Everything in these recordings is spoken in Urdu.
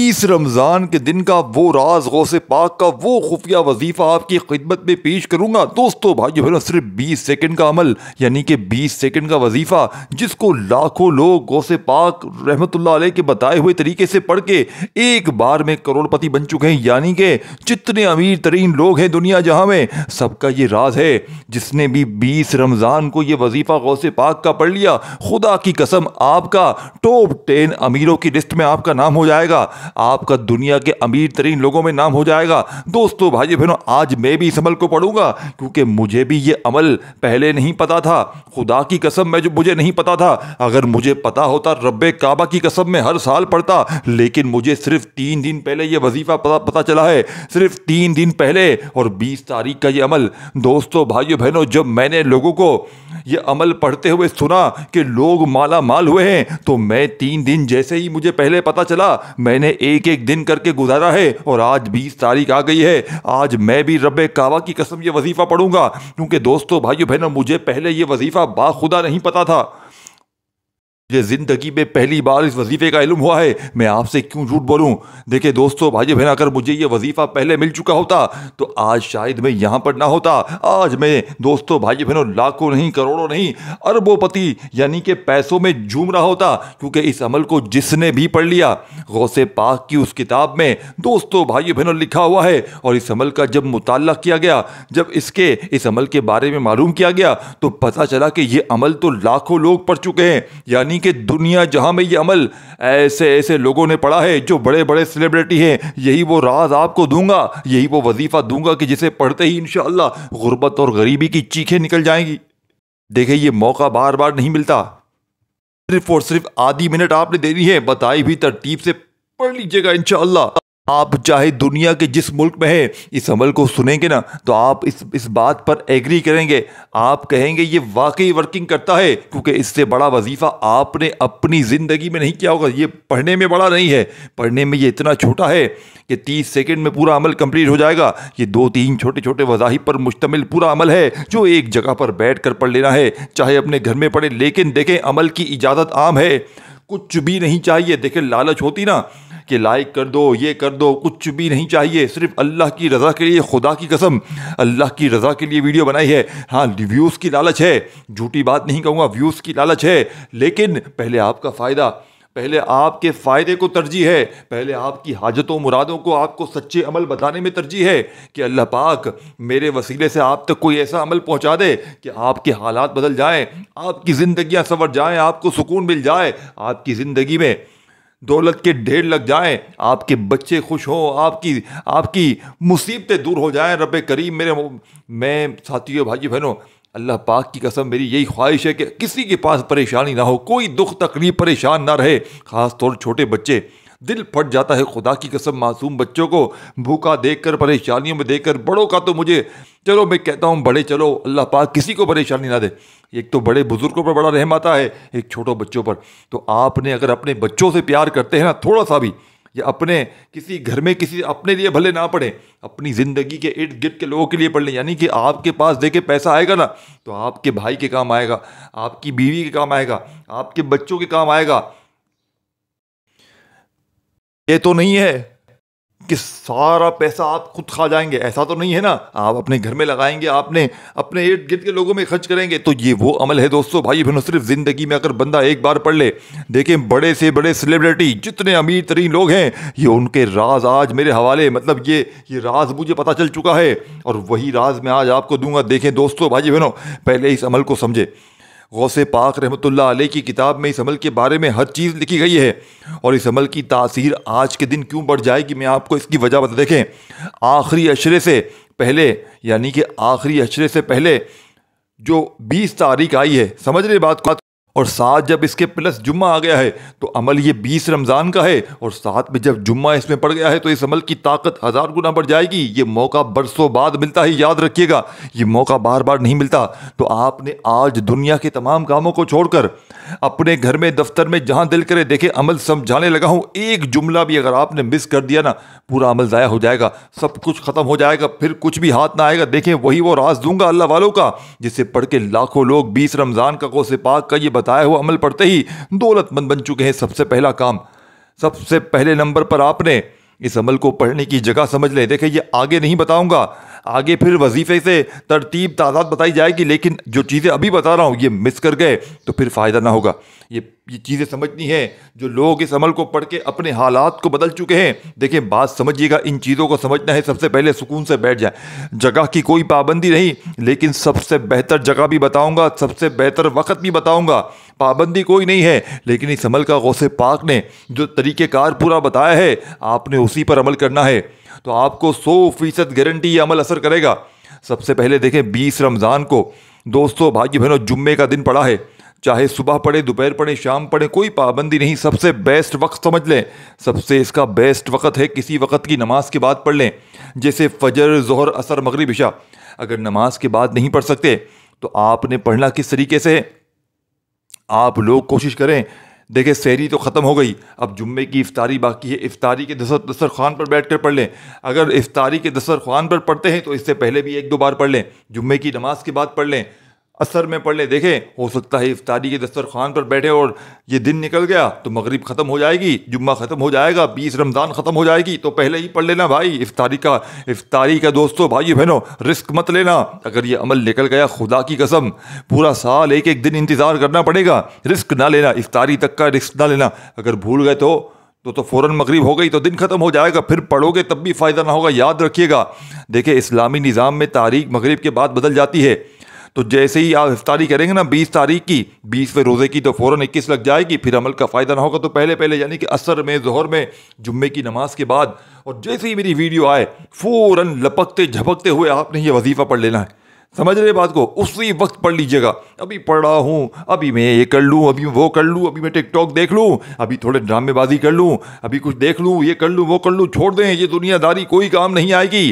20 رمضان کے دن کا وہ راز غوث پاک کا وہ خفیہ وظیفہ آپ کی خدمت میں پیش کروں گا۔ دوستو بھائیو بہنوں، صرف 20 سیکنڈ کا عمل یعنی کہ 20 سیکنڈ کا وظیفہ جس کو لاکھوں لوگ غوث پاک رحمت اللہ علیہ کے بتائے ہوئے طریقے سے پڑھ کے ایک بار میں کروڑ پتی بن چکے ہیں، یعنی کہ جتنے امیر ترین لوگ ہیں دنیا جہاں میں، سب کا یہ راز ہے۔ جس نے بھی 20 رمضان کو یہ وظیفہ غوث پاک کا پڑھ لیا، خدا کی قسم آپ کا ٹاپ 10 امیروں کی لسٹ میں آپ کا نام ہو جائے گا، آپ کا دنیا کے امیر ترین لوگوں میں نام ہو جائے گا۔ دوستو بھائیو بہنوں، آج میں بھی اس عمل کو پڑھوں گا کیونکہ مجھے بھی یہ عمل پہلے نہیں پتا تھا۔ خدا کی قسم مجھے نہیں پتا تھا، اگر مجھے پتا ہوتا رب کعبہ کی قسم میں ہر سال پڑھتا، لیکن مجھے صرف 3 دن پہلے یہ وظیفہ پتا چلا ہے، صرف 3 دن پہلے، اور 20 تاریخ کا یہ عمل۔ دوستو بھائیو بہنوں، جب میں نے لوگوں کو یہ عمل پڑھتے ہوئے سنا کہ لوگ مالا مال ہوئے ہیں، تو میں 3 دن جیسے ہی مجھے پہلے پتا چلا میں نے ایک ایک دن کر کے گزارا ہے، اور آج 20 تاریخ آ گئی ہے۔ آج میں بھی رب کعبہ کی قسم یہ وظیفہ پڑھوں گا کیونکہ دوستو بھائیو بہنوں، مجھے پہلے یہ وظیفہ باخدا نہیں پتا تھا۔ مجھے زندگی میں پہلی بار اس وظیفے کا علم ہوا ہے، میں آپ سے کیوں جھوٹ بولوں۔ دیکھیں دوستو بھائی بہن، اگر مجھے یہ وظیفہ پہلے مل چکا ہوتا تو آج شاید میں یہاں پر نہ ہوتا۔ آج میں دوستو بھائی بہنوں لاکھوں نہیں، کروڑوں نہیں، اربوں پتی یعنی کہ پیسوں میں جھوم رہا ہوتا، کیونکہ اس عمل کو جس نے بھی پڑھ لیا، غوث پاک کی اس کتاب میں دوستو بھائی بہنوں لکھا ہوا ہے، اور اس عمل کا جب مطالعہ کیا گیا، جب اس عمل کے بارے میں معلوم کیا گیا، تو پتہ چلا کہ یہ عمل تو لاکھوں لوگ پڑھ چکے ہیں، یعنی کہ دنیا جہاں میں یہ عمل ایسے لوگوں نے پڑھا ہے جو بڑے بڑے سیلیبریٹی ہیں۔ یہی وہ راز آپ کو دوں گا، یہی وہ وظیفہ دوں گا کہ جسے پڑھتے ہی انشاءاللہ غربت اور غریبی کی چیخیں نکل جائیں گی۔ دیکھیں یہ موقع بار بار نہیں ملتا، صرف اور صرف آدھی منٹ آپ نے دینی ہے، بتائی بھی ترتیب سے پڑھ لیجئے گا انشاءاللہ۔ آپ چاہے دنیا کے جس ملک میں ہیں، اس عمل کو سنیں گے نا تو آپ اس بات پر ایگری کریں گے، آپ کہیں گے یہ واقعی ورکنگ کرتا ہے، کیونکہ اس سے بڑا وظیفہ آپ نے اپنی زندگی میں نہیں کیا ہوگا۔ یہ پڑھنے میں بڑا نہیں ہے، پڑھنے میں یہ اتنا چھوٹا ہے کہ 30 سیکنڈ میں پورا عمل کمپلیٹ ہو جائے گا۔ یہ 2-3 چھوٹے چھوٹے وظائف پر مشتمل پورا عمل ہے جو ایک جگہ پر بیٹھ کر پڑھ لینا ہے، چاہے اپنے گھر میں پڑھیں، لیکن دیکھیں عمل کی اجازت عام ہے، کچھ بھی نہیں چاہیے۔ دیکھیں لالچ ہوتی نا کہ لائک کر دو، یہ کر دو، کچھ بھی نہیں چاہیے، صرف اللہ کی رضا کے لیے، خدا کی قسم اللہ کی رضا کے لیے ویڈیو بنائی ہے۔ ہاں ویوز کی لالچ ہے، جھوٹی بات نہیں کہوں گا، ویوز کی لالچ ہے، لیکن پہلے آپ کا فائدہ، پہلے آپ کے فائدے کو ترجیح ہے، پہلے آپ کی حاجتوں مرادوں کو، آپ کو سچے عمل بتانے میں ترجیح ہے کہ اللہ پاک میرے وسیلے سے آپ تک کوئی ایسا عمل پہنچا دے کہ آپ کے حالات بدل جائیں، آپ کی زندگیاں سنور جائیں، آپ کو سکون مل جائے، آپ کی زندگی میں دولت کے ڈھیر لگ جائیں، آپ کے بچے خوش ہوں، آپ کی مصیبتیں دور ہو جائیں۔ رب کریم میں ساتھیوں بھائی بہنوں، اللہ پاک کی قسم میری یہی خواہش ہے کہ کسی کے پاس پریشانی نہ ہو، کوئی دکھ تکلیف پریشان نہ رہے، خاص طور چھوٹے بچے۔ دل پھٹ جاتا ہے خدا کی قسم معصوم بچوں کو بھوکا دیکھ کر، پریشانیوں میں دیکھ کر۔ بڑوں کا تو مجھے چلو میں کہتا ہوں بڑے، چلو اللہ پاک کسی کو پریشانی نہ دے، ایک تو بڑے بزرگوں پر بڑا رحم آتا ہے، ایک چھوٹوں بچوں پر۔ تو آپ نے اگر اپنے بچوں سے پیار کرتے ہیں نا تھوڑا سا بھی، یا اپنے کسی گھر میں کسی اپنے لیے بھلے نہ پڑھیں، اپنی زندگی کے ارد گرد کے لوگوں کے لیے پڑھ لیں، یعنی کہ آپ کے پاس دیکھے پیسہ آئے گا نا تو آپ کے بھائی کے کام آئے گا، آپ کی بیوی کے کام آئے گا، آپ کے بچوں کے کام آئے گا۔ یہ تو نہیں ہے کہ سارا پیسہ آپ خود کھا جائیں گے، ایسا تو نہیں ہے نا، آپ اپنے گھر میں لگائیں گے، آپ نے اپنے ارد گرد کے لوگوں میں خرچ کریں گے۔ تو یہ وہ عمل ہے دوستو بھائی بہنوں، صرف زندگی میں اگر بندہ ایک بار پڑھ لے۔ دیکھیں بڑے سے بڑے سیلیبریٹی جتنے امیر ترین لوگ ہیں، یہ ان کے راز آج میرے حوالے، مطلب یہ راز مجھے پتا چل چکا ہے، اور وہی راز میں آج آپ کو دوں گا۔ دیکھیں دوستو بھائی بہنوں، پہلے اس عمل کو سمجھے۔ غوث پاک رحمۃ اللہ علیہ کی کتاب میں اس عمل کے بارے میں ہر چیز لکھی گئی ہے، اور اس عمل کی تاثیر آج کے دن کیوں بڑھ جائے گی میں آپ کو اس کی وجہ بتا۔ دیکھیں آخری عشرے سے پہلے، یعنی کہ آخری عشرے سے پہلے جو 20 تاریخ آئی ہے، سمجھ رہے بات کو، اور ساتھ جب اس کے پلس جمعہ آ گیا ہے تو عمل یہ 20 رمضان کا ہے، اور ساتھ میں جب جمعہ اس میں پڑ گیا ہے تو اس عمل کی طاقت 1000 گنا بڑھ جائے گی۔ یہ موقع برسوں بعد ملتا ہے، یاد رکھیے گا، یہ موقع بار بار نہیں ملتا۔ تو آپ نے آج دنیا کے تمام کاموں کو چھوڑ کر اپنے گھر میں، دفتر میں، جہاں دل کرے، دیکھیں عمل سمجھانے لگا ہوں، ایک جملہ بھی اگر آپ نے مس کر دیا نا پورا عمل ضائع ہو جائے گا، سب کچھ ختم ہو جائے گا، پھر کچھ بھی ہاتھ نہ آئے گا۔ دیکھیں وہی وہ راز دوں گا اللہ والوں کا جسے پڑھ کے لاکھوں لوگ 20 رمضان کا غوث پاک کا یہ بتایا ہوا عمل پڑھتے ہی دولت مند بن چکے ہیں۔ سب سے پہلا کام سب سے پہلے نمبر پر آپ نے اس عمل کو پڑھنے کی جگہ سمجھ لیں. دیکھیں یہ آگے نہیں بتاؤں گا, آگے پھر وظیفے سے ترتیب تعداد بتائی جائے گی, لیکن جو چیزیں ابھی بتا رہا ہوں یہ مس کر گئے تو پھر فائدہ نہ ہوگا. یہ چیزیں سمجھنی ہے. جو لوگ اس عمل کو پڑھ کے اپنے حالات کو بدل چکے ہیں, دیکھیں بات سمجھیے گا, ان چیزوں کو سمجھنا ہے. سب سے پہلے سکون سے بیٹھ جائیں. جگہ کی کوئی پابندی نہیں, لیکن سب سے بہتر جگہ بھی بتاؤں گا, سب سے بہتر وقت بھی بتاؤں گا. پابندی کوئی نہیں ہے, لیکن اس عمل کا غوث پاک نے جو طریقہ کار پورا بتایا ہے آپ نے اسی پر عمل کرنا ہے, تو آپ کو 100% گارنٹی یہ عمل اثر کرے گا. سب سے پہلے دیکھیں 20 رمضان کو دوستو بھائی بہنوں جمعے کا دن پڑا ہے. چاہے صبح پڑھے, دوپہر پڑھے, شام پڑھے, کوئی پابندی نہیں. سب سے بیسٹ وقت سمجھ لیں, سب سے اس کا بیسٹ وقت ہے کسی وقت کی نماز کے بعد پڑھ لیں, جیسے فجر, ظہر, عصر, مغرب, عشاء. اگر نماز کے بعد نہیں پڑھ سکتے تو آپ نے پڑھنا کس طریقے سے ہے, آپ لوگ کوشش کریں. دیکھیں سحری تو ختم ہو گئی, اب جمعے کی افطاری باقی ہے. افطاری کے دسترخوان پر بیٹھ کر پڑھ لیں. اگر افطاری کے دسترخوان پر پڑھتے ہیں تو اس سے پہلے بھی 1-2 بار پڑھ لیں. جمعے کی نماز کے بعد پڑھ لیں, عصر میں پڑھ لیں. دیکھیں ہو سکتا ہے افطاری کے دسترخوان پر بیٹھے اور یہ دن نکل گیا تو مغرب ختم ہو جائے گی, جمعہ ختم ہو جائے گا, 20 رمضان ختم ہو جائے گی, تو پہلے ہی پڑھ لینا بھائی. افطاری کا دوستو بھائی بہنوں رسک مت لینا. اگر یہ عمل نکل گیا خدا کی قسم پورا سال ایک دن انتظار کرنا پڑے گا. رسک نہ لینا, افطاری تک کا رسک نہ لینا. اگر بھول گئے تو فوراً مغرب ہو گئی تو دن ختم ہو جائے گا, پھر پڑھو گے تب بھی فائدہ نہ ہوگا. یاد رکھیے گا, دیکھیں اسلامی نظام میں تاریخ مغرب کے بعد بدل جاتی ہے. تو جیسے ہی آپ افطاری کریں گے نا 20 تاریخ کی, 20ویں روزے کی, تو فوراً 21 لگ جائے گی. پھر عمل کا فائدہ نہ ہوگا. تو پہلے یعنی کہ عصر میں, ظہر میں, جمعے کی نماز کے بعد, اور جیسے ہی میری ویڈیو آئے فوراً لپکتے جھپکتے ہوئے آپ نے یہ وظیفہ پڑھ لینا ہے. سمجھ رہے بات کو, اسی وقت پڑھ لیجیے گا. ابھی پڑھ رہا ہوں, ابھی میں یہ کر لوں, ابھی وہ کر لوں, ابھی میں ٹک ٹاک دیکھ لوں, ابھی تھوڑے ڈرامے بازی کر لوں, ابھی کچھ دیکھ لوں, یہ کر لوں, وہ کر لوں, چھوڑ دیں. یہ دنیا داری کوئی کام نہیں آئے گی.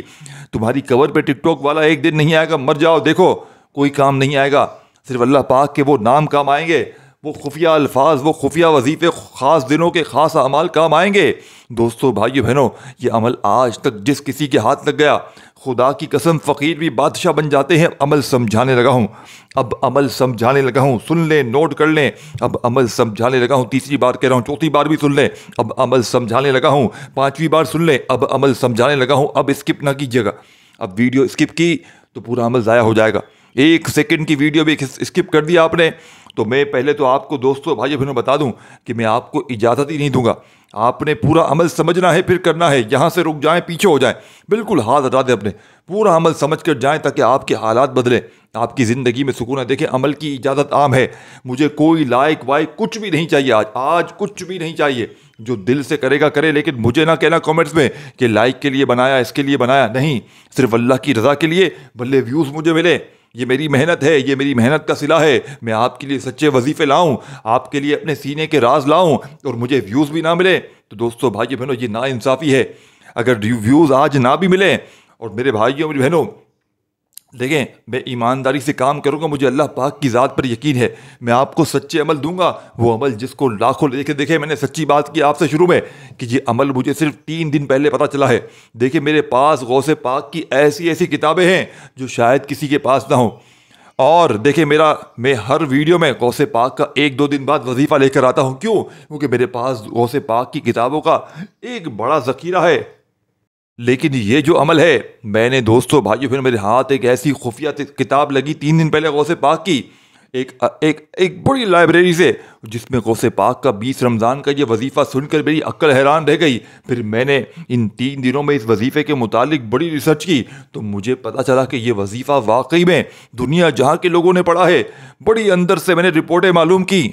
تمہاری کور پہ ٹک ٹاک والا ایک دن نہیں آئے گا, مر جاؤ, دیکھو کوئی کام نہیں آئے گا. صرف اللہ پاک کے وہ نام کام آئیں گے, وہ خفیہ الفاظ, وہ خفیہ وظیفے, خاص دنوں کے خاص اعمال کام آئیں گے. دوستو بھائیو بہنوں, یہ عمل آج تک جس کسی کے ہاتھ لگ گیا, خدا کی قسم فقیر بھی بادشاہ بن جاتے ہیں. عمل سمجھانے لگا ہوں, اب عمل سمجھانے لگا ہوں, سن لیں, نوٹ کر لیں. اب عمل سمجھانے لگا ہوں, تیسری بار کہہ رہا ہوں, چوتھی بار بھی سن لیں. اب عمل سمجھانے لگا ہوں, پانچویں بار سن لیں. اب عمل سمجھانے لگا ہوں, اب اسکپ نہ کیجیے گا. اب ویڈیو اسکپ کی تو پورا عمل ضائع ہو جائے گا. 1 سیکنڈ کی ویڈیو بھی اسکپ کر دیا آپ نے تو میں پہلے تو آپ کو دوستو بھائی بہنوں بتا دوں کہ میں آپ کو اجازت ہی نہیں دوں گا. آپ نے پورا عمل سمجھنا ہے, پھر کرنا ہے. یہاں سے رک جائیں, پیچھے ہو جائیں, بالکل ہاتھ ہٹا دیں اپنے, پورا عمل سمجھ کر جائیں تاکہ آپ کے حالات بدلیں, آپ کی زندگی میں سکون ہے. دیکھیں عمل کی اجازت عام ہے, مجھے کوئی لائک وائک کچھ بھی نہیں چاہیے. آج کچھ بھی نہیں چاہیے. جو دل سے کرے گا کرے, لیکن مجھے نہ کہنا کامنٹس میں کہ لائک کے لیے بنایا, اس کے لیے بنایا. نہیں, صرف اللہ کی رضا کے لیے, بھلے ویوز مجھے ملے. یہ میری محنت ہے, یہ میری محنت کا صلہ ہے. میں آپ کے لیے سچے وظیفے لاؤں, آپ کے لیے اپنے سینے کے راز لاؤں, اور مجھے ویوز بھی نہ ملے تو دوستو بھائی بہنوں یہ ناانصافی ہے. اگر ویوز آج نہ بھی ملیں, اور میرے بھائیوں میری بہنوں دیکھیں میں ایمانداری سے کام کروں گا, مجھے اللہ پاک کی ذات پر یقین ہے, میں آپ کو سچے عمل دوں گا. وہ عمل جس کو لاکھوں دیکھیں میں نے سچی بات کی آپ سے شروع میں کہ یہ عمل مجھے صرف 3 دن پہلے پتہ چلا ہے. دیکھیں میرے پاس غوث پاک کی ایسی کتابیں ہیں جو شاید کسی کے پاس نہ ہوں. اور دیکھیں میں ہر ویڈیو میں غوث پاک کا 1-2 دن بعد وظیفہ لے کر آتا ہوں. کیوں؟ کیونکہ میرے پاس غوث پاک کی کتابوں کا ایک بڑا ذخیرہ ہے. لیکن یہ جو عمل ہے, میں نے دوستو بھائیو پھر میرے ہاتھ ایک ایسی خفیہ کتاب لگی 3 دن پہلے غوث پاک کی, ایک بڑی لائبریری سے, جس میں غوث پاک کا 20 رمضان کا یہ وظیفہ سن کر میری عقل حیران رہ گئی. پھر میں نے ان 3 دنوں میں اس وظیفے کے متعلق بڑی ریسرچ کی تو مجھے پتہ چلا کہ یہ وظیفہ واقعی میں دنیا جہاں کے لوگوں نے پڑھا ہے. بڑی اندر سے میں نے رپورٹیں معلوم کی,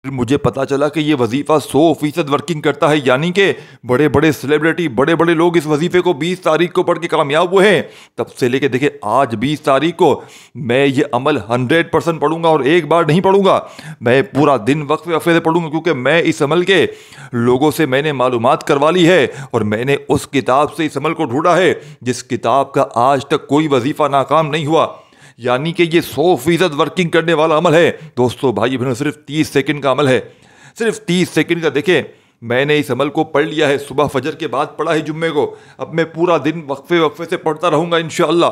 پھر مجھے پتا چلا کہ یہ وظیفہ 100% ورکنگ کرتا ہے. یعنی کہ بڑے سیلیبریٹی, بڑے لوگ اس وظیفے کو 20 تاریخ کو پڑھ کے کامیاب ہوئے ہیں. تب سے لے کے دیکھیں آج 20 تاریخ کو میں یہ عمل 100% پڑھوں گا, اور ایک بار نہیں پڑھوں گا, میں پورا دن وقفے سے پڑھوں گا. کیونکہ میں اس عمل کے لوگوں سے میں نے معلومات کروا لی ہے, اور میں نے اس کتاب سے اس عمل کو ڈھونڈا ہے جس کتاب کا آج تک کوئی وظیفہ ناکام نہیں ہوا. یعنی کہ یہ 100% ورکنگ کرنے والا عمل ہے. دوستو بھائی بہنوں صرف 30 سیکنڈ کا عمل ہے, صرف 30 سیکنڈ کا. دیکھیں میں نے اس عمل کو پڑھ لیا ہے, صبح فجر کے بعد پڑھا ہے جمعے کو. اب میں پورا دن وقفے سے پڑھتا رہوں گا انشاءاللہ,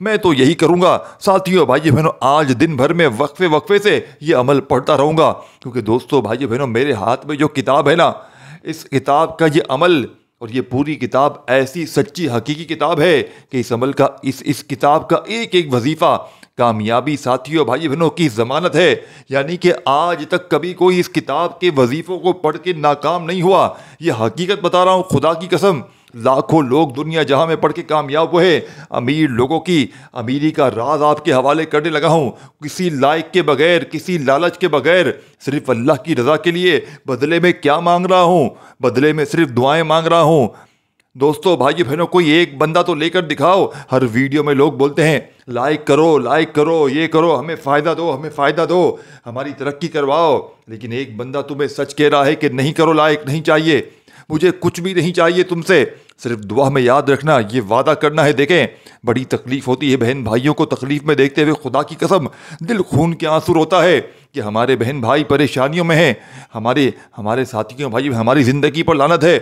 میں تو یہی کروں گا ساتھیوں بھائی بہنوں، آج دن بھر میں وقفے سے یہ عمل پڑھتا رہوں گا، کیونکہ دوستو بھائی بہنوں میرے ہاتھ میں جو کتاب ہے نا، اس کتاب کا یہ عمل اور یہ پوری کتاب ایسی سچی حقیقی کتاب ہے کہ اس عمل کا اس کتاب کا ایک ایک وظیفہ کامیابی ساتھیوں بھائی بہنوں کی ضمانت ہے۔ یعنی کہ آج تک کبھی کوئی اس کتاب کے وظیفوں کو پڑھ کے ناکام نہیں ہوا، یہ حقیقت بتا رہا ہوں خدا کی قسم۔ لاکھوں لوگ دنیا جہاں میں پڑھ کے کامیاب ہوئے، امیر لوگوں کی امیری کا راز آپ کے حوالے کرنے لگا ہوں، کسی لائق کے بغیر، کسی لالچ کے بغیر، صرف اللہ کی رضا کے لیے۔ بدلے میں کیا مانگ رہا ہوں؟ بدلے میں صرف دعائیں مانگ رہا ہوں۔ دوستو بھائی بہنوں کوئی ایک بندہ تو لے کر دکھاؤ۔ ہر ویڈیو میں لوگ بولتے ہیں لائک کرو، یہ کرو، ہمیں فائدہ دو، ہماری ترقی کرواؤ، لیکن ایک بندہ تمہیں سچ کہہ رہا ہے کہ نہیں کرو، لائک نہیں چاہیے، مجھے کچھ بھی نہیں چاہیے تم سے، صرف دعا میں یاد رکھنا، یہ وعدہ کرنا ہے۔ دیکھیں بڑی تکلیف ہوتی ہے بہن بھائیوں کو تکلیف میں دیکھتے ہوئے، خدا کی قسم دل خون کے آنسو ہوتا ہے کہ ہمارے بہن بھائی پریشانیوں میں ہیں، ہمارے ساتھیوں بھائی ہماری زندگی پر لعنت ہے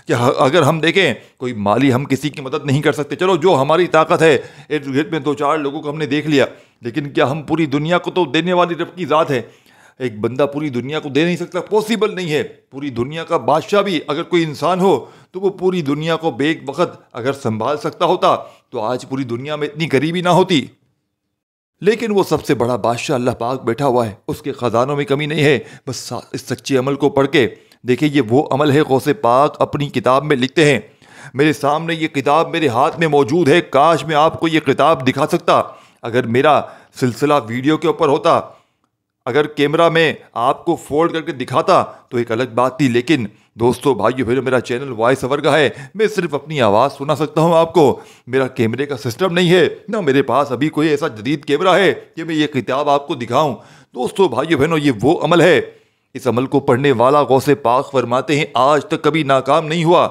کہ اگر ہم دیکھیں کوئی مالی ہم کسی کی مدد نہیں کر سکتے، چلو جو ہماری طاقت ہے ارد گرد میں 2-4 لوگوں کو ہم نے دیکھ لیا، لیکن کیا ہم پوری دنیا کو تو دینے والی رب کی ذات ہے، ایک بندہ پوری دنیا کو دے نہیں سکتا، پاسبل نہیں ہے۔ پوری دنیا کا بادشاہ بھی اگر کوئی انسان ہو تو وہ پوری دنیا کو بیک وقت اگر سنبھال سکتا ہوتا تو آج پوری دنیا میں اتنی غریبی نہ ہوتی، لیکن وہ سب سے بڑا بادشاہ اللہ پاک بیٹھا ہوا ہے، اس کے خزانوں میں کمی نہیں ہے۔ بس اس سچے عمل کو پڑھ کے دیکھیں، یہ وہ عمل ہے غوث پاک اپنی کتاب میں لکھتے ہیں۔ میرے سامنے یہ کتاب میرے ہاتھ میں موجود ہے، کاش میں آپ کو یہ کتاب دکھا سکتا، اگر میرا سلسلہ ویڈیو کے اوپر ہوتا، اگر کیمرہ میں آپ کو فولڈ کر کے دکھاتا تو ایک الگ بات تھی، لیکن دوستو بھائیو بہنوں میرا چینل وائس اوور کا ہے، میں صرف اپنی آواز سنا سکتا ہوں آپ کو، میرا کیمرے کا سسٹم نہیں ہے، نہ میرے پاس ابھی کوئی ایسا جدید کیمرہ ہے کہ میں یہ کتاب آپ کو دکھاؤں۔ دوستو بھائیو بہنوں یہ وہ عمل ہے، اس عمل کو پڑھنے والا غوث پاک فرماتے ہیں آج تک کبھی ناکام نہیں ہوا۔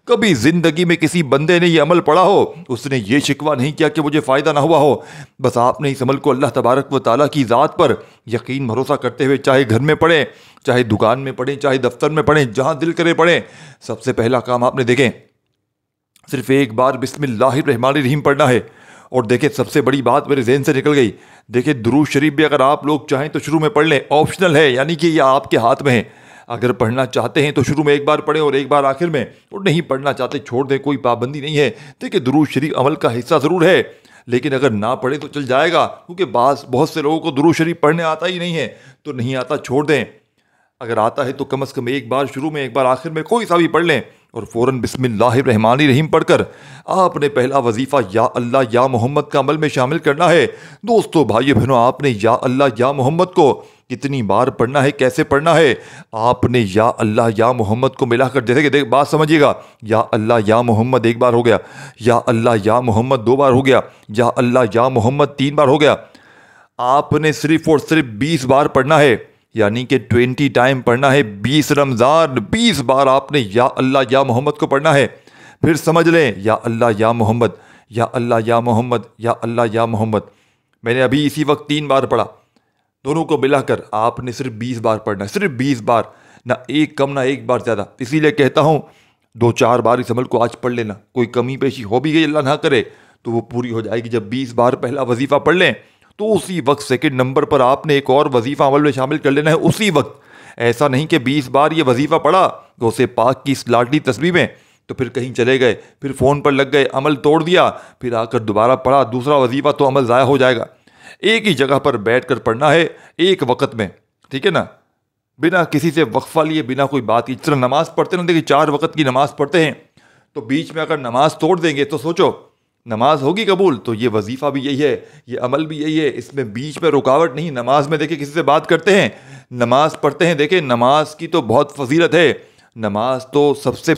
کبھی زندگی میں کسی بندے نے یہ عمل پڑھا ہو، اس نے یہ شکوہ نہیں کیا کہ مجھے فائدہ نہ ہوا ہو۔ بس آپ نے اس عمل کو اللہ تبارک و تعالیٰ کی ذات پر یقین بھروسہ کرتے ہوئے، چاہے گھر میں پڑھیں، چاہے دکان میں پڑھیں، چاہے دفتر میں پڑھیں، جہاں دل کرے پڑھیں، سب سے پہلا کام آپ نے دیکھیں صرف ایک بار بسم اللہ الرحمن الرحیم پڑھنا ہے۔ اور دیکھیں سب سے بڑی بات میرے ذہن سے نکل گئی، دیکھیں درود شریف بھی اگر آپ لوگ چاہیں تو شروع میں پڑھ لیں، آپشنل ہے، یعنی کہ یہ آپ کے ہاتھ میں ہے، اگر پڑھنا چاہتے ہیں تو شروع میں ایک بار پڑھیں اور ایک بار آخر میں، اور نہیں پڑھنا چاہتے چھوڑ دیں، کوئی پابندی نہیں ہے۔ دیکھیں درود شریف عمل کا حصہ ضرور ہے، لیکن اگر نہ پڑھیں تو چل جائے گا، کیونکہ بہت سے لوگوں کو درود شریف پڑھنے آتا ہی نہیں ہے، تو نہیں آتا چھوڑ دیں، اگر آتا ہے تو کم از کم ایک بار شروع میں ایک بار آخر میں کوئی سا بھی پڑھ لیں، اور فوراً بسم اللہ الرحمن الرحیم پڑھ کر آپ نے پہلا وظیفہ یا اللہ یا محمد کا عمل میں شامل کرنا ہے۔ دوستو بھائیو بہنوں آپ نے یا اللہ یا محمد کو کتنی بار پڑھنا ہے، کیسے پڑھنا ہے؟ آپ نے یا اللہ یا محمد کو ملا کر، جیسے کہ دیکھ بات سمجھیے گا، یا اللہ یا محمد ایک بار ہو گیا، یا اللہ یا محمد 2 بار ہو گیا، یا اللہ یا محمد 3 بار ہو گیا، آپ نے صرف اور صرف 20 بار پڑھنا ہے، یعنی کہ 20 ٹائم پڑھنا ہے، 20 رمضان 20 بار آپ نے یا اللہ یا محمد کو پڑھنا ہے۔ پھر سمجھ لیں یا اللہ یا محمد، یا اللہ یا محمد، یا اللہ یا محمد، میں نے ابھی اسی وقت 3 بار پڑھا، دونوں کو ملا کر آپ نے صرف 20 بار پڑھنا ہے، صرف 20 بار، نہ ایک کم نہ ایک بار زیادہ۔ اسی لیے کہتا ہوں 2-4 بار اس عمل کو آج پڑھ لینا، کوئی کمی پیشی ہو بھی گئی اللہ نہ کرے تو وہ پوری ہو جائے گی۔ جب 20 بار پہلا وظیفہ پڑھ لیں تو اسی وقت سیکنڈ نمبر پر آپ نے ایک اور وظیفہ عمل میں شامل کر لینا ہے اسی وقت۔ ایسا نہیں کہ 20 بار یہ وظیفہ پڑھا غوث پاک کی اس لاڈلی تسبیح میں تو پھر کہیں چلے گئے، پھر فون پر لگ گئے، عمل توڑ دیا، پھر آ کر دوبارہ پڑھا دوسرا وظیفہ تو عمل ضائع ہو جائے گا۔ ایک ہی جگہ پر بیٹھ کر پڑھنا ہے ایک وقت میں، ٹھیک ہے نا، بنا کسی سے وقفہ لیے، بنا کوئی بات کی۔ جس طرح نماز پڑھتے نا، دیکھیے 4 وقت کی نماز پڑھتے ہیں تو بیچ میں اگر نماز توڑ دیں گے تو سوچو نماز ہوگی قبول؟ تو یہ وظیفہ بھی یہی ہے، یہ عمل بھی یہی ہے، اس میں بیچ میں رکاوٹ نہیں۔ نماز میں دیکھیں کسی سے بات کرتے ہیں، نماز پڑھتے ہیں، دیکھیں نماز کی تو بہت فضیلت ہے، نماز تو سب سے۔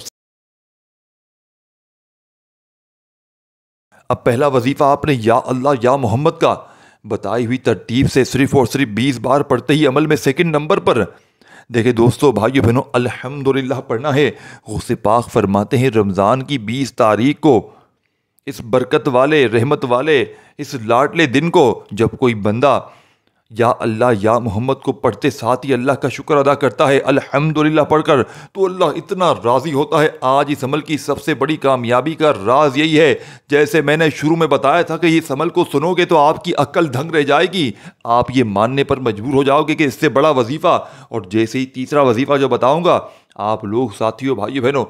اب پہلا وظیفہ آپ نے یا اللہ یا محمد کا بتائی ہوئی ترتیب سے صرف اور صرف 20 بار پڑھتے ہی عمل میں سیکنڈ نمبر پر دیکھیں دوستو بھائیو بہنوں الحمدللہ پڑھنا ہے۔ غوث پاک فرماتے ہیں رمضان کی 20 تاریخ کو، اس برکت والے رحمت والے اس لاڈلے دن کو، جب کوئی بندہ یا اللہ یا محمد کو پڑھتے ساتھ ہی اللہ کا شکر ادا کرتا ہے الحمدللہ پڑھ کر، تو اللہ اتنا راضی ہوتا ہے۔ آج اس عمل کی سب سے بڑی کامیابی کا راز یہی ہے، جیسے میں نے شروع میں بتایا تھا کہ اس عمل کو سنو گے تو آپ کی عقل دھنگ رہ جائے گی، آپ یہ ماننے پر مجبور ہو جاؤ گے کہ اس سے بڑا وظیفہ، اور جیسے ہی تیسرا وظیفہ جو بتاؤں گا، آپ لوگ ساتھیوں بھائیو بہنوں،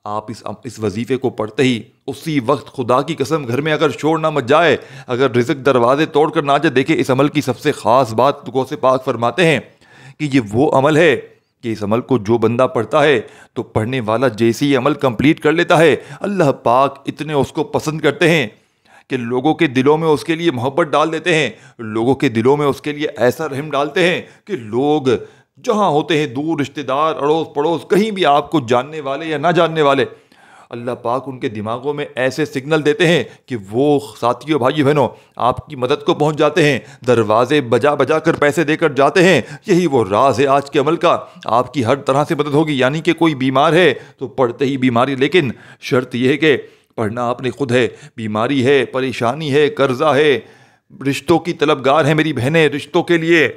آپ اس وظیفے کو پڑھتے ہی اسی وقت خدا کی قسم گھر میں اگر شور نہ مچ جائے، اگر رزق دروازے توڑ کر نہ جائے، دیکھیں اس عمل کی سب سے خاص بات غوث پاک فرماتے ہیں کہ یہ وہ عمل ہے کہ اس عمل کو جو بندہ پڑھتا ہے تو پڑھنے والا جیسے ہی عمل کمپلیٹ کر لیتا ہے، اللہ پاک اتنے اس کو پسند کرتے ہیں کہ لوگوں کے دلوں میں اس کے لیے محبت ڈال دیتے ہیں، لوگوں کے دلوں میں اس کے لیے ایسا رحم ڈالتے ہیں کہ لوگ جہاں ہوتے ہیں، دور رشتہ دار، اڑوس پڑوس، کہیں بھی آپ کو جاننے والے یا نہ جاننے والے، اللہ پاک ان کے دماغوں میں ایسے سگنل دیتے ہیں کہ وہ ساتھیوں بھائیو بہنوں آپ کی مدد کو پہنچ جاتے ہیں، دروازے بجا بجا کر پیسے دے کر جاتے ہیں۔ یہی وہ راز ہے آج کے عمل کا، آپ کی ہر طرح سے مدد ہوگی، یعنی کہ کوئی بیمار ہے تو پڑھتے ہی بیماری، لیکن شرط یہ ہے کہ پڑھنا آپ نے خود ہے، بیماری ہے، پریشانی ہے، قرضہ ہے، رشتوں کی طلبگار ہیں میری بہنیں، رشتوں کے لیے،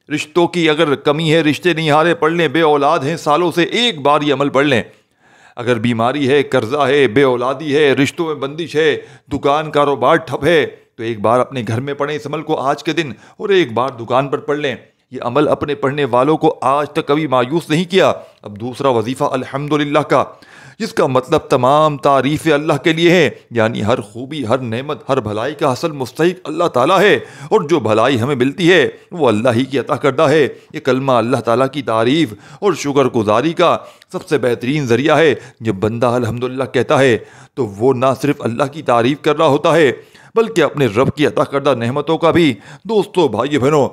رشتوں کی اگر کمی ہے، رشتے نہیں ہارے، پڑھ لیں، بے اولاد ہیں سالوں سے، ایک بار یہ عمل پڑھ لیں۔ اگر بیماری ہے، قرضہ ہے، بے اولادی ہے، رشتوں میں بندش ہے، دکان کاروبار ٹھپ ہے، تو ایک بار اپنے گھر میں پڑھیں اس عمل کو آج کے دن، اور ایک بار دکان پر پڑھ لیں۔ یہ عمل اپنے پڑھنے والوں کو آج تک کبھی مایوس نہیں کیا۔ اب دوسرا وظیفہ الحمدللہ کا، جس کا مطلب تمام تعریف اللہ کے لیے ہے، یعنی ہر خوبی، ہر نعمت، ہر بھلائی کا اصل مستحق اللہ تعالیٰ ہے، اور جو بھلائی ہمیں ملتی ہے وہ اللہ ہی کی عطا کردہ ہے۔ یہ کلمہ اللہ تعالیٰ کی تعریف اور شکر گزاری کا سب سے بہترین ذریعہ ہے۔ جب بندہ الحمدللہ کہتا ہے تو وہ نہ صرف اللہ کی تعریف کر رہا ہوتا ہے بلکہ اپنے رب کی عطا کردہ نعمتوں کا بھی دوستو بھائیو بہنوں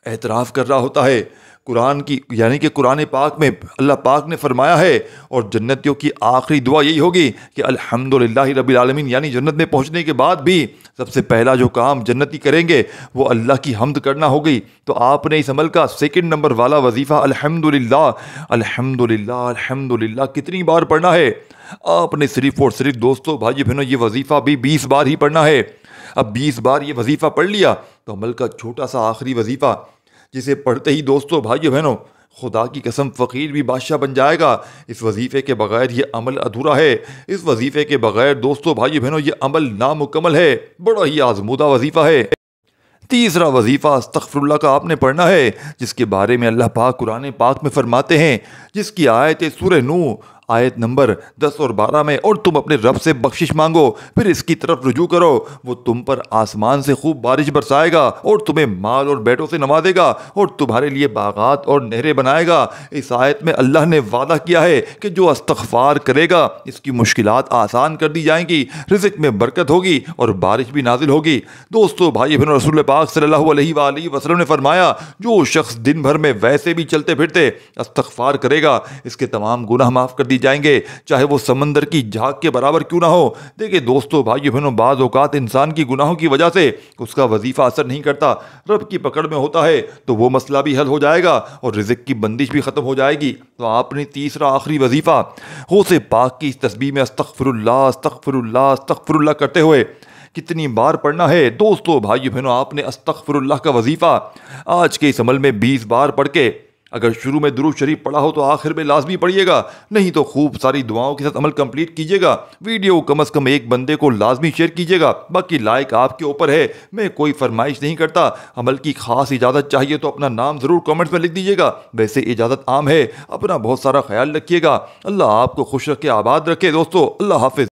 اعتراف کر رہا ہوتا ہے۔ قرآن کی یعنی کہ قرآن پاک میں اللہ پاک نے فرمایا ہے، اور جنتیوں کی آخری دعا یہی ہوگی کہ الحمدللہ رب العالمین، یعنی جنت میں پہنچنے کے بعد بھی سب سے پہلا جو کام جنتی کریں گے وہ اللہ کی حمد کرنا ہوگی۔ تو آپ نے اس عمل کا سیکنڈ نمبر والا وظیفہ الحمدللہ الحمدللہ الحمدللہ کتنی بار پڑھنا ہے؟ آپ نے صرف اور صرف دوستو بھائی بہنوں یہ وظیفہ بھی 20 بار ہی پڑھنا ہے۔ اب 20 بار یہ وظیفہ پڑھ لیا تو عمل کا چھوٹا سا آخری وظیفہ، جسے پڑھتے ہی دوستو بھائیو بہنوں خدا کی قسم فقیر بھی بادشاہ بن جائے گا۔ اس وظیفے کے بغیر یہ عمل ادھورا ہے، اس وظیفے کے بغیر دوستو بھائیو بہنوں یہ عمل نامکمل ہے، بڑا ہی آزمودہ وظیفہ ہے۔ تیسرا وظیفہ استغفر اللہ کا آپ نے پڑھنا ہے، جس کے بارے میں اللہ پاک قرآن پاک میں فرماتے ہیں، جس کی آیت سورہ نوح آیت نمبر 10 اور 12 میں، اور تم اپنے رب سے بخشش مانگو پھر اس کی طرف رجوع کرو، وہ تم پر آسمان سے خوب بارش برسائے گا اور تمہیں مال اور بیٹوں سے نوازے گا اور تمہارے لیے باغات اور نہریں بنائے گا۔ اس آیت میں اللہ نے وعدہ کیا ہے کہ جو استغفار کرے گا اس کی مشکلات آسان کر دی جائیں گی، رزق میں برکت ہوگی اور بارش بھی نازل ہوگی۔ دوستو بھائی بہنوں، رسول پاک صلی اللہ علیہ وآلہ وسلم نے فرمایا، جو شخص دن بھر میں ویسے بھی چلتے پھرتے استغفار کرے گا اس کے تمام گناہ معاف کر دی جائیں گے، چاہے وہ سمندر کی جھاگ کے برابر کیوں نہ ہو۔ دیکھیں دوستو بھائی بہنوں، بعض اوقات انسان کی گناہوں کی وجہ سے اس کا وظیفہ اثر نہیں کرتا، رب کی پکڑ میں ہوتا ہے تو وہ مسئلہ بھی حل ہو جائے گا اور رزق کی بندش بھی ختم ہو جائے گی۔ تو آپ نے تیسرا آخری وظیفہ غوث پاک کی اس تسبیح میں استغفر اللہ استغفر اللہ استغفر اللہ کرتے ہوئے کتنی بار پڑھنا ہے؟ دوستو بھائی بہنوں، آپ نے استغفر اللہ کا وظیفہ آج کے اس عمل میں 20 بار پڑھ کے، اگر شروع میں درود شریف پڑھا ہو تو آخر میں لازمی پڑھیے گا، نہیں تو خوب ساری دعاؤں کے ساتھ عمل کمپلیٹ کیجیے گا۔ ویڈیو کم از کم ایک بندے کو لازمی شیئر کیجیے گا، باقی لائک آپ کے اوپر ہے، میں کوئی فرمائش نہیں کرتا۔ عمل کی خاص اجازت چاہیے تو اپنا نام ضرور کامنٹس میں لکھ دیجیے گا، ویسے اجازت عام ہے۔ اپنا بہت سارا خیال رکھیے گا، اللہ آپ کو خوش رکھے، آباد رکھے دوستو، اللہ حافظ۔